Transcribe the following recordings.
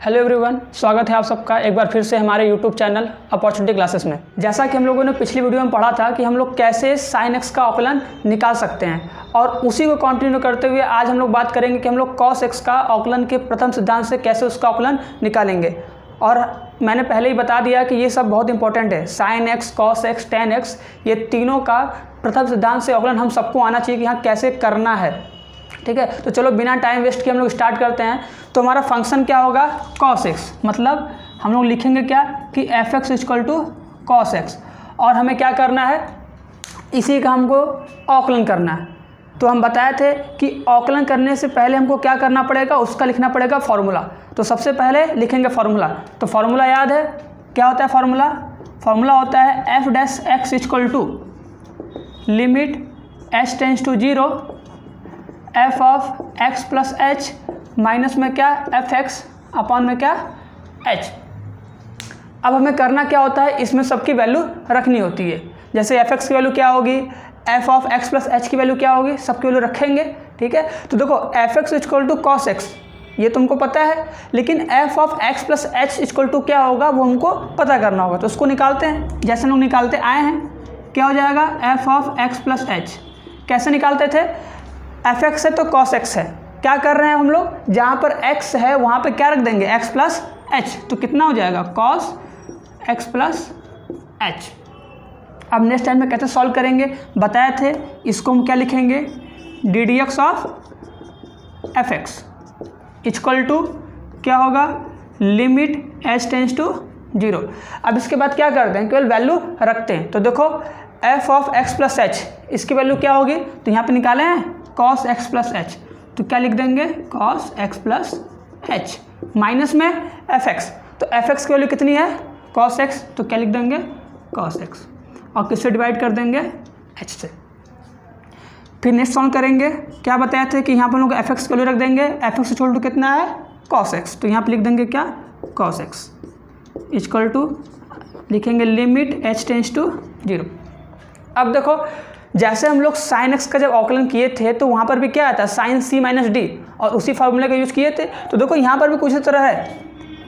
Hello everyone, स्वागत है आप सबका एक बार फिर से हमारे यूट्यूब चैनल अपॉर्चुनिटी क्लासेस में। जैसा कि हम लोगों ने पिछली वीडियो में पढ़ा था कि हम लोग कैसे साइन एक्स का अवकलन निकाल सकते हैं, और उसी को कंटिन्यू करते हुए आज हम लोग बात करेंगे कि हम लोग कॉस एक्स का अवकलन के प्रथम सिद्धांत से कैसे उसका अवकलन निकालेंगे। और मैंने पहले ही बता दिया कि ये सब बहुत इंपॉर्टेंट है। Sine x, cos x, ten x, ये तीनों का प्रथम सिद्धांत से अवकलन हम सबको आना चाहिए कि हाँ कैसे करना है। ठीक है, तो चलो बिना टाइम वेस्ट किए हम लोग स्टार्ट करते हैं। तो हमारा फंक्शन क्या होगा? कॉस एक्स, मतलब हम लोग लिखेंगे क्या कि f x equal to cos x, और हमें क्या करना है, इसी का हमको अवकलन करना है। तो हम बताए थे कि अवकलन करने से पहले हमको क्या करना पड़ेगा, उसका लिखना पड़ेगा फॉर्मूला। तो सबसे पहले लिखेंगे फॉर्मूला। तो फॉर्मूला याद है, क्या होता है फॉर्मूला? फॉर्मूला होता है f dash x equal to limit h tends to zero f of x plus h minus में क्या एफ एक्स अपॉन में क्या एच। अब हमें करना क्या होता है, इसमें सबकी वैल्यू रखनी होती है। जैसे एफ एक्स की वैल्यू क्या होगी, f of x plus h की वैल्यू क्या होगी, सबकी वैल्यू रखेंगे। ठीक है, तो देखो f x equal to cos x ये तुमको पता है, लेकिन f of x plus h equal to क्या होगा वो हमको पता करना होगा। तो उसको निकालते हैं, जैसे हम लोग निकालते आए हैं। क्या हो जाएगा, F of x plus H. कैसे निकालते थे, एफ एक्स है तो कॉस एक्स है, क्या कर रहे हैं हम लोग, जहाँ पर x है वहाँ पे क्या रख देंगे, x प्लस एच। तो कितना हो जाएगा, कॉस एक्स प्लस एच। अब नेक्स्ट टाइम में कैसे सॉल्व करेंगे बताए थे, इसको हम क्या लिखेंगे, d d x of f x equal to क्या होगा, limit h tends to zero. अब इसके बाद क्या करते हैं, केवल वैल्यू रखते हैं। तो देखो F of x plus H, इसकी वैल्यू क्या होगी, तो यहाँ पे निकाले हैं कॉस एक्स प्लस एच, तो क्या लिख देंगे, cos x plus h minus में एफ एक्स। तो एफ एक्स की वैल्यू कितनी है, कॉस एक्स, तो क्या लिख देंगे, कॉस एक्स, और किससे डिवाइड कर देंगे, एच से। फिर नेक्स्ट सॉल्व करेंगे, क्या बताए थे कि यहाँ पर लोग एफ एक्स की वैल्यू रख देंगे, एफ एक्स इक्वल टू कितना है, कॉस एक्स, तो यहाँ पर लिख देंगे क्या, कॉस एक्स इक्वल टू लिखेंगे limit h tends to zero. अब देखो जैसे हम लोग साइन एक्स का जब अवकलन किए थे तो वहाँ पर भी क्या आता है, साइन सी माइनस डी, और उसी फार्मूले का यूज़ किए थे। तो देखो यहाँ पर भी कुछ इस तरह है,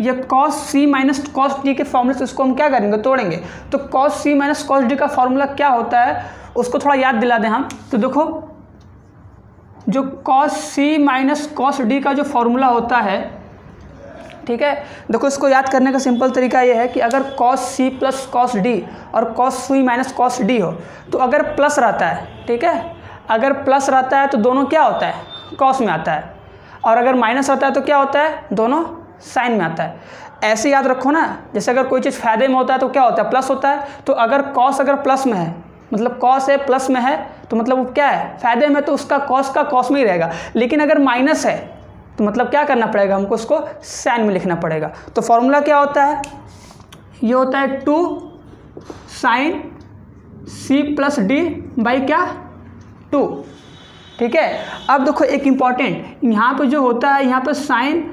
ये कॉस सी माइनस कॉस डी के फॉर्मूले से इसको हम क्या करेंगे, तोड़ेंगे। तो कॉस सी माइनस कॉस डी का फॉर्मूला क्या होता है उसको थोड़ा याद दिला दें हम। तो देखो जो कॉस सी माइनस कॉस डी का जो फॉर्मूला होता है, ठीक है, देखो इसको याद करने का सिंपल तरीका ये है कि अगर cos c plus cos d और कॉस सी माइनस कॉस डी हो, तो अगर प्लस रहता है, ठीक है, अगर प्लस रहता है तो दोनों क्या होता है, कॉस में आता है, और अगर माइनस रहता है तो क्या होता है, दोनों साइन में आता है। ऐसे याद रखो ना, जैसे अगर कोई चीज़ फायदे में होता है तो क्या होता है, प्लस होता है। तो अगर कॉस अगर प्लस में है, मतलब कॉस है प्लस में है, तो मतलब वो क्या है, फायदे में, तो उसका कॉस में ही रहेगा। लेकिन अगर माइनस है तो मतलब क्या करना पड़ेगा, हमको उसको साइन में लिखना पड़ेगा। तो फॉर्मूला क्या होता है, ये होता है 2 sine C plus D by क्या 2। ठीक है, अब देखो एक इम्पॉर्टेंट यहाँ पे जो होता है, यहाँ पे साइन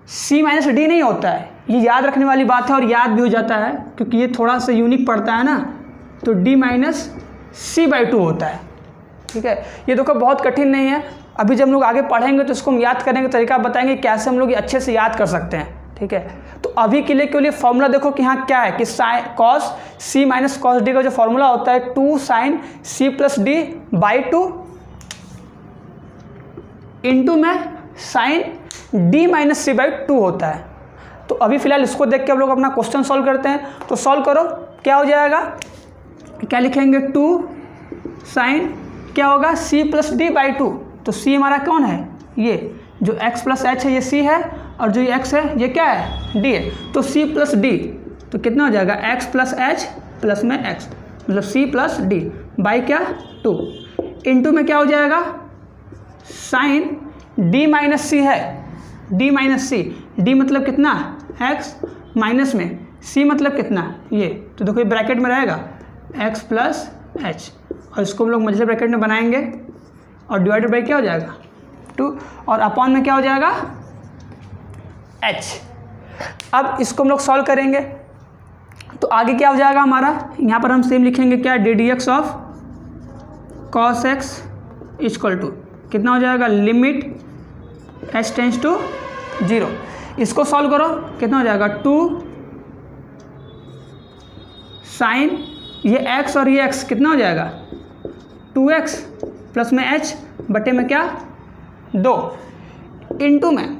सी माइनस डी नहीं होता है, ये याद रखने वाली बात है, और याद भी हो जाता है क्योंकि ये थोड़ा सा यूनिक पड़ता है ना। तो डी माइनस सी बाई 2 होता है। ठीक है, ये देखो बहुत कठिन नहीं है। अभी जब हम लोग आगे पढ़ेंगे तो इसको हम याद करने का तरीका बताएंगे कैसे हम लोग ये अच्छे से याद कर सकते हैं। ठीक है, तो अभी के लिए फॉर्मूला देखो कि यहाँ क्या है कि साइन कॉस सी माइनस कॉस डी का जो फॉर्मूला होता है 2 sine C plus D by 2 into में sine D minus C by 2 होता है। तो अभी फिलहाल इसको देख के हम लोग अपना क्वेश्चन सॉल्व करते हैं। तो सॉल्व करो, क्या हो जाएगा, क्या लिखेंगे, 2 साइन क्या होगा, सी प्लस डी बाई 2। तो सी हमारा कौन है, ये जो x प्लस एच है ये c है, और जो ये x है ये क्या है, d है। तो c प्लस डी, तो कितना हो जाएगा, x प्लस एच प्लस में x, मतलब c प्लस डी बाई क्या 2 इंटू में क्या हो जाएगा, साइन d माइनस सी है, d माइनस सी, d मतलब कितना, x माइनस में c मतलब कितना, ये। तो देखो ये ब्रैकेट में रहेगा x प्लस एच, और इसको हम लोग मझले ब्रैकेट में बनाएंगे, और डिवाइडेड बाई क्या हो जाएगा 2, और अपॉन में क्या हो जाएगा h। अब इसको हम लोग सॉल्व करेंगे तो आगे क्या हो जाएगा हमारा, यहाँ पर हम सेम लिखेंगे क्या, d d x of cos x equal to कितना हो जाएगा, लिमिट h टेंस टू 0। इसको सॉल्व करो, कितना हो जाएगा 2 साइन ये x और ये x कितना हो जाएगा 2x प्लस में h बटे में क्या 2 इंटू में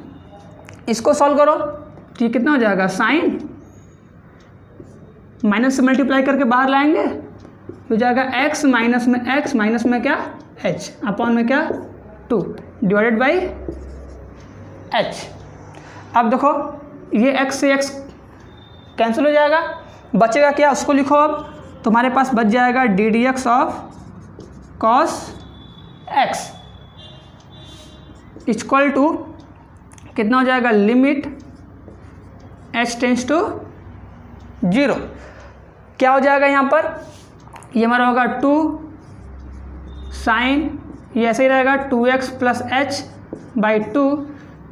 इसको सॉल्व करो तो ये कितना हो जाएगा साइन माइनस से मल्टीप्लाई करके बाहर लाएंगे तो जाएगा x माइनस में क्या h अपॉन में क्या 2 डिवाइडेड बाई h। अब देखो ये x से x कैंसिल हो जाएगा, बचेगा क्या उसको लिखो। अब तुम्हारे पास बच जाएगा d d x of cos x equal to कितना हो जाएगा लिमिट h टेंस टू 0। क्या हो जाएगा यहाँ पर, ये हमारा होगा 2 साइन ये ऐसे ही रहेगा 2x plus h by 2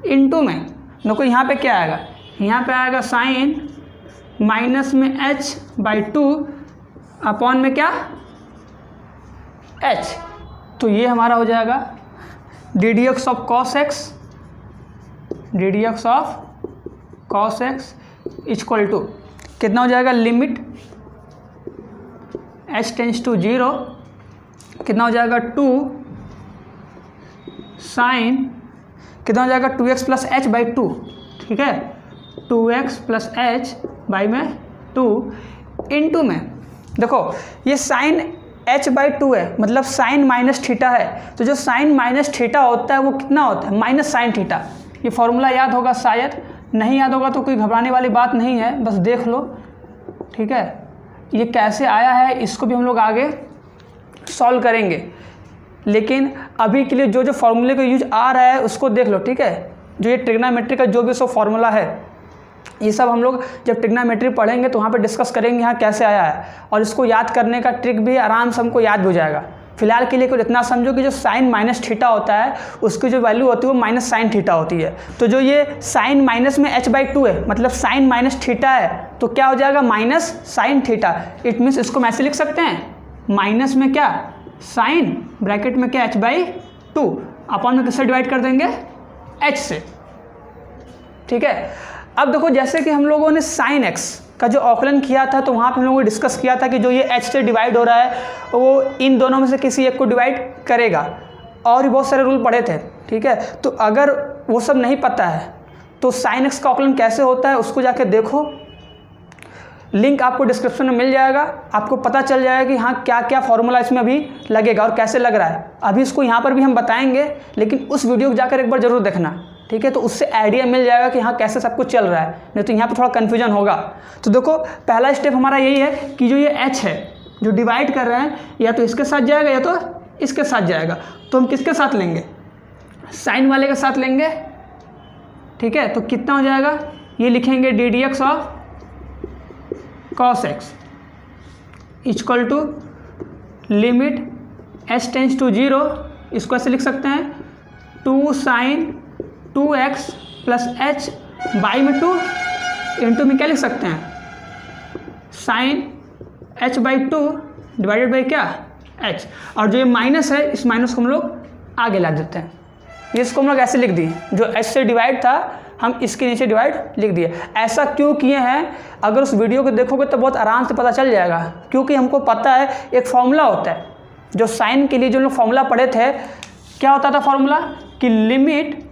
into में देखो यहाँ पे क्या आएगा, यहाँ पे आएगा साइन माइनस में h बाई 2 अपॉन में क्या h। तो ये हमारा हो जाएगा d d x of cos x equal to कितना हो जाएगा लिमिट h टेंस टू 0 कितना हो जाएगा 2 साइन कितना हो जाएगा 2x प्लस h बाई 2, ठीक है 2x प्लस h बाई में 2 इंटू में देखो ये साइन h बाई 2 है, मतलब साइन माइनस थीटा है, तो जो साइन माइनस थीटा होता है वो कितना होता है माइनस साइन थीटा। ये फॉर्मूला याद होगा, शायद नहीं याद होगा तो कोई घबराने वाली बात नहीं है, बस देख लो, ठीक है। ये कैसे आया है इसको भी हम लोग आगे सॉल्व करेंगे, लेकिन अभी के लिए जो जो फॉर्मूले का यूज आ रहा है उसको देख लो, ठीक है। जो ये ट्रिग्नोमेट्री का जो भी सो फॉर्मूला है ये सब हम लोग जब ट्रिग्नोमेट्री पढ़ेंगे तो वहाँ पे डिस्कस करेंगे यहाँ कैसे आया है, और इसको याद करने का ट्रिक भी आराम से हमको याद हो जाएगा। फिलहाल के लिए कुछ इतना समझो कि जो साइन माइनस थीटा होता है उसकी जो वैल्यू होती है वो माइनस साइन थीटा होती है। तो जो ये साइन माइनस में h बाई 2 है, मतलब साइन माइनस थीटा है, तो क्या हो जाएगा minus sine theta. It means इसको हम ऐसे लिख सकते हैं माइनस में क्या साइन ब्रैकेट में क्या h बाई 2 अपॉन में किससे डिवाइड कर देंगे h से, ठीक है। अब देखो जैसे कि हम लोगों ने साइन x का जो औकलन किया था तो वहाँ पे हम लोगों ने डिस्कस किया था कि जो ये h से डिवाइड हो रहा है वो इन दोनों में से किसी एक को डिवाइड करेगा, और भी बहुत सारे रूल पढ़े थे, ठीक है। तो अगर वो सब नहीं पता है तो साइन x का औकलन कैसे होता है उसको जाके देखो, लिंक आपको डिस्क्रिप्शन में मिल जाएगा, आपको पता चल जाएगा कि हाँ क्या क्या फॉर्मूला इसमें अभी लगेगा और कैसे लग रहा है। अभी इसको यहाँ पर भी हम बताएंगे, लेकिन उस वीडियो को जाकर एक बार ज़रूर देखना, ठीक है। तो उससे आइडिया मिल जाएगा कि हाँ कैसे सब कुछ चल रहा है, नहीं तो यहाँ पर थोड़ा कन्फ्यूजन होगा। तो देखो पहला स्टेप हमारा यही है कि जो ये h है जो डिवाइड कर रहे हैं या तो इसके साथ जाएगा या तो इसके साथ जाएगा, तो हम किसके साथ लेंगे साइन वाले के साथ लेंगे, ठीक है। तो कितना हो जाएगा ये लिखेंगे d d x of cos x equal to limit h tends to 0, इसको ऐसे लिख सकते हैं 2 sign 2x plus h by में 2 इंटू में क्या लिख सकते हैं sine h by 2 divided by क्या h, और जो ये माइनस है इस माइनस को हम लोग आगे ला देते हैं, इसको हम लोग ऐसे लिख दिए, जो h से डिवाइड था हम इसके नीचे डिवाइड लिख दिए। ऐसा क्यों किए हैं, अगर उस वीडियो को देखोगे तो बहुत आराम से पता चल जाएगा, क्योंकि हमको पता है एक फॉर्मूला होता है जो साइन के लिए जो लोग फॉर्मूला पढ़े थे, क्या होता था फॉर्मूला कि limit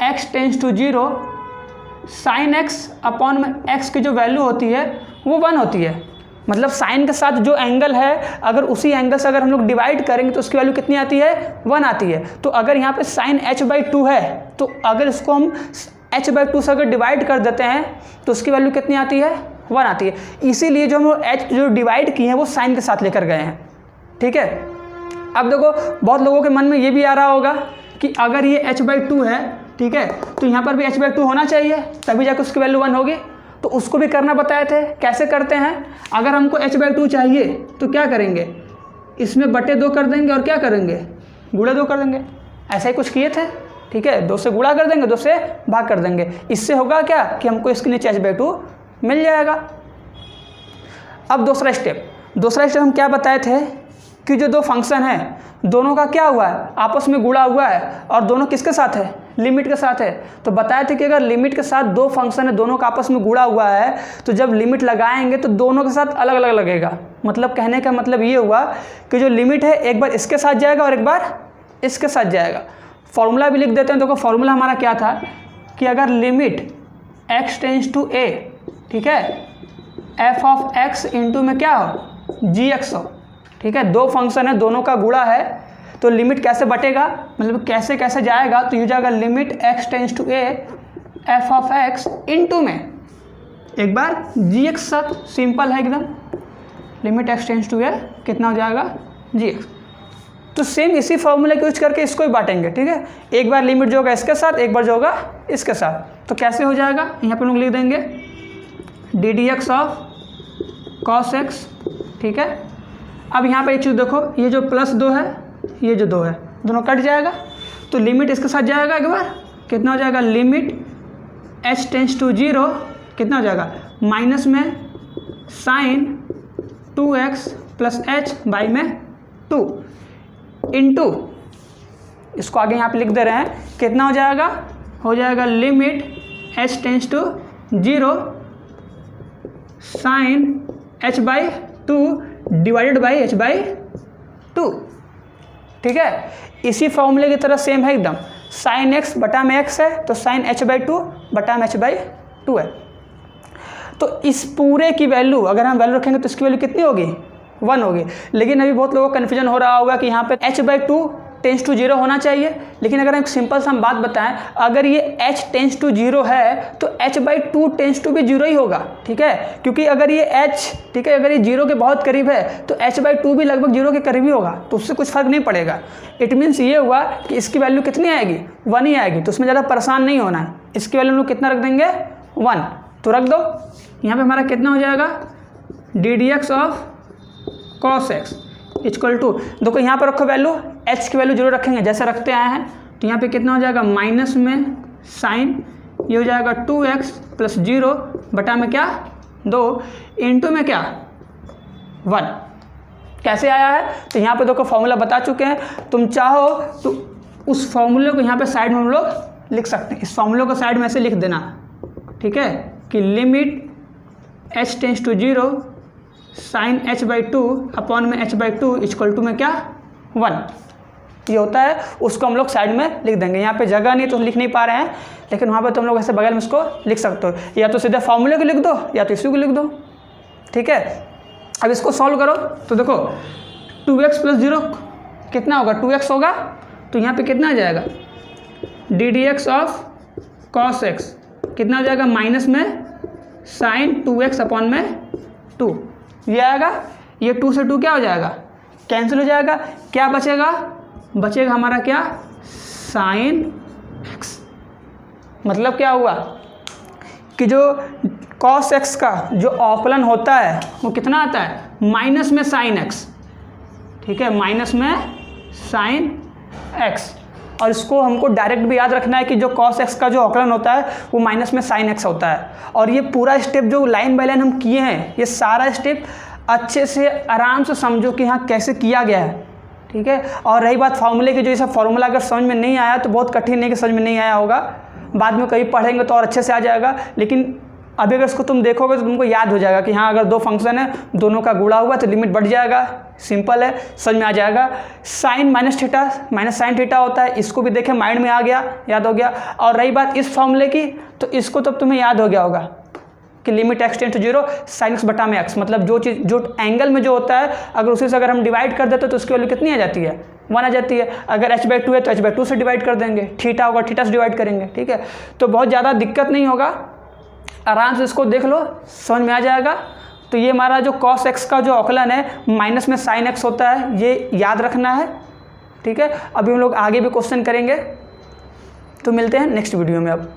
x tends to 0 sine x upon में x की जो वैल्यू होती है वो 1 होती है। मतलब साइन के साथ जो एंगल है अगर उसी एंगल से अगर हम लोग डिवाइड करेंगे तो उसकी वैल्यू कितनी आती है 1 आती है। तो अगर यहाँ पे साइन h बाई 2 है तो अगर इसको हम h बाई 2 से अगर डिवाइड कर देते हैं तो उसकी वैल्यू कितनी आती है 1 आती है। इसीलिए जो हम h जो डिवाइड किए हैं वो साइन के साथ लेकर गए हैं, ठीक है। अब देखो बहुत लोगों के मन में ये भी आ रहा होगा कि अगर ये h बाई 2 है, ठीक है, तो यहाँ पर भी h बाई 2 होना चाहिए तभी जाकर उसकी वैल्यू 1 होगी। तो उसको भी करना बताए थे, कैसे करते हैं। अगर हमको h बाई 2 चाहिए तो क्या करेंगे, इसमें बटे 2 कर देंगे और क्या करेंगे गुणे 2 कर देंगे, ऐसा ही कुछ किए थे, ठीक है। 2 से गुणा कर देंगे 2 से भाग कर देंगे, इससे होगा क्या कि हमको इसके नीचे h बाई 2 मिल जाएगा। अब दूसरा स्टेप हम क्या बताए थे कि जो दो फंक्शन है दोनों का क्या हुआ है आपस में गुणा हुआ है, और दोनों किसके साथ है लिमिट के साथ है। तो बताए थे कि अगर लिमिट के साथ दो फंक्शन है, दोनों का आपस में गुणा हुआ है, तो जब लिमिट लगाएंगे तो दोनों के साथ अलग अलग लगेगा। मतलब कहने का मतलब ये हुआ कि जो लिमिट है एक बार इसके साथ जाएगा और एक बार इसके साथ जाएगा। फॉर्मूला भी लिख देते हैं। देखो फॉर्मूला हमारा क्या था कि अगर limit x tends to a, ठीक है, f ऑफ x इंटू में क्या हो gx हो, ठीक है, दो फंक्शन है, दोनों का गुणा है, तो लिमिट कैसे बटेगा, मतलब कैसे कैसे जाएगा, तो ये जाएगा limit x tends to a f of x into में एक बार gx साथ, सिंपल है एकदम, limit x tends to a कितना हो जाएगा gx। तो सेम इसी फॉर्मूले को यूज करके इसको ही बांटेंगे, ठीक है, एक बार लिमिट जो होगा इसके साथ, एक बार जो होगा इसके साथ। तो कैसे हो जाएगा, यहाँ पे लोग लिख देंगे D d x of cos x, ठीक है। अब यहाँ पे एक चीज़ देखो, ये जो +2 है, ये जो 2 है, दोनों कट जाएगा, तो लिमिट इसके साथ जाएगा एक बार, कितना हो जाएगा, लिमिट h टेंस टू 0 कितना हो जाएगा, माइनस में sign 2x plus h by में 2 इंटू, इसको आगे यहाँ पे लिख दे रहे हैं, कितना हो जाएगा limit h tends to 0 sine h by 2 divided by h by 2, ठीक है। इसी फॉर्मूले की तरह सेम है एकदम, साइन x बटा में x है तो साइन h बाई 2 बटा में h बाई 2 है। तो इस पूरे की वैल्यू अगर हम वैल्यू रखेंगे तो इसकी वैल्यू कितनी होगी, 1 होगी। लेकिन अभी बहुत लोगों को कन्फ्यूजन हो रहा होगा कि यहाँ पे h बाई 2 टेंस टू 0 होना चाहिए, लेकिन अगर हम सिंपल सा हम बात बताएं, अगर ये h टेंस टू 0 है तो h बाई 2 टेंस टू भी 0 ही होगा, ठीक है, क्योंकि अगर ये h, ठीक है, अगर ये 0 के बहुत करीब है तो h बाई 2 भी लगभग 0 के करीब ही होगा, तो उससे कुछ फर्क नहीं पड़ेगा। इट मीन्स ये हुआ कि इसकी वैल्यू कितनी आएगी, 1 ही आएगी, तो उसमें ज़्यादा परेशान नहीं होना है। इसकी वैल्यू हम लोग कितना रख देंगे, 1, तो रख दो। यहाँ पर हमारा कितना हो जाएगा, d d x of cos x equal to, देखो यहाँ पर रखो वैल्यू, h की वैल्यू 0 रखेंगे जैसे रखते आए हैं, तो यहाँ पे कितना हो जाएगा, माइनस में साइन, ये हो जाएगा 2x प्लस 0 बटा में क्या 2 इंटू में क्या 1। कैसे आया है, तो यहाँ पे देखो फॉर्मूला बता चुके हैं, तुम चाहो तो उस फॉर्मूले को यहाँ पे साइड में हम लोग लिख सकते हैं, इस फॉर्मूले को साइड में ऐसे लिख देना, ठीक है, कि limit h tends to 0 sine h by 2 upon में h बाई 2 इक्वल टू में क्या 1, ये होता है। उसको हम लोग साइड में लिख देंगे। यहाँ पे जगह नहीं तो लिख नहीं पा रहे हैं, लेकिन वहाँ पे तुम लोग ऐसे बगल में इसको लिख सकते हो, या तो सीधे फॉर्मूले को लिख दो या तो इसी को लिख दो, ठीक है। अब इसको सॉल्व करो तो देखो 2x प्लस 0 कितना होगा, 2x होगा, तो यहाँ पे कितना आ जाएगा, d d x of cos x कितना हो जाएगा, माइनस में साइन 2x अपॉन में 2, ये आएगा, ये 2 से 2 क्या हो जाएगा, कैंसिल हो जाएगा, क्या बचेगा, बचेगा हमारा क्या, साइन x। मतलब क्या हुआ कि जो cos x का जो अवकलन होता है वो कितना आता है, माइनस में साइन x, ठीक है, माइनस में साइन x। और इसको हमको डायरेक्ट भी याद रखना है कि जो cos x का जो अवकलन होता है वो माइनस में साइन x होता है। और ये पूरा स्टेप जो लाइन बाय लाइन हम किए हैं, ये सारा स्टेप अच्छे से आराम से समझो कि यहाँ कैसे किया गया है, ठीक है। और रही बात फार्मूले की, जो ये सब फार्मूला अगर समझ में नहीं आया तो बहुत कठिन नहीं कि समझ में नहीं आया होगा, बाद में कभी पढ़ेंगे तो और अच्छे से आ जाएगा। लेकिन अभी अगर इसको तुम देखोगे तो तुमको याद हो जाएगा कि हाँ अगर दो फंक्शन है दोनों का गुणा हुआ तो लिमिट बढ़ जाएगा, सिंपल है, समझ में आ जाएगा। Sine minus theta minus sine theta होता है, इसको भी देखें, माइंड में आ गया, याद हो गया। और रही बात इस फॉर्मूले की, तो इसको तो तुम्हें याद हो गया होगा कि limit x tends to 0 sine x बटा में x, मतलब जो चीज़ जो एंगल में जो होता है अगर उसी से अगर हम डिवाइड कर देते तो उसकी वैल्यू कितनी आ जाती है, 1 आ जाती है। अगर h बाई 2 है तो h बाई 2 से डिवाइड कर देंगे, थीटा होगा थीटा से डिवाइड करेंगे, ठीक है। तो बहुत ज़्यादा दिक्कत नहीं होगा, आराम से इसको देख लो, समझ में आ जाएगा। तो ये हमारा जो cos x का जो अवकलन है माइनस में साइन x होता है, ये याद रखना है, ठीक है। अभी हम लोग आगे भी क्वेश्चन करेंगे, तो मिलते हैं नेक्स्ट वीडियो में अब।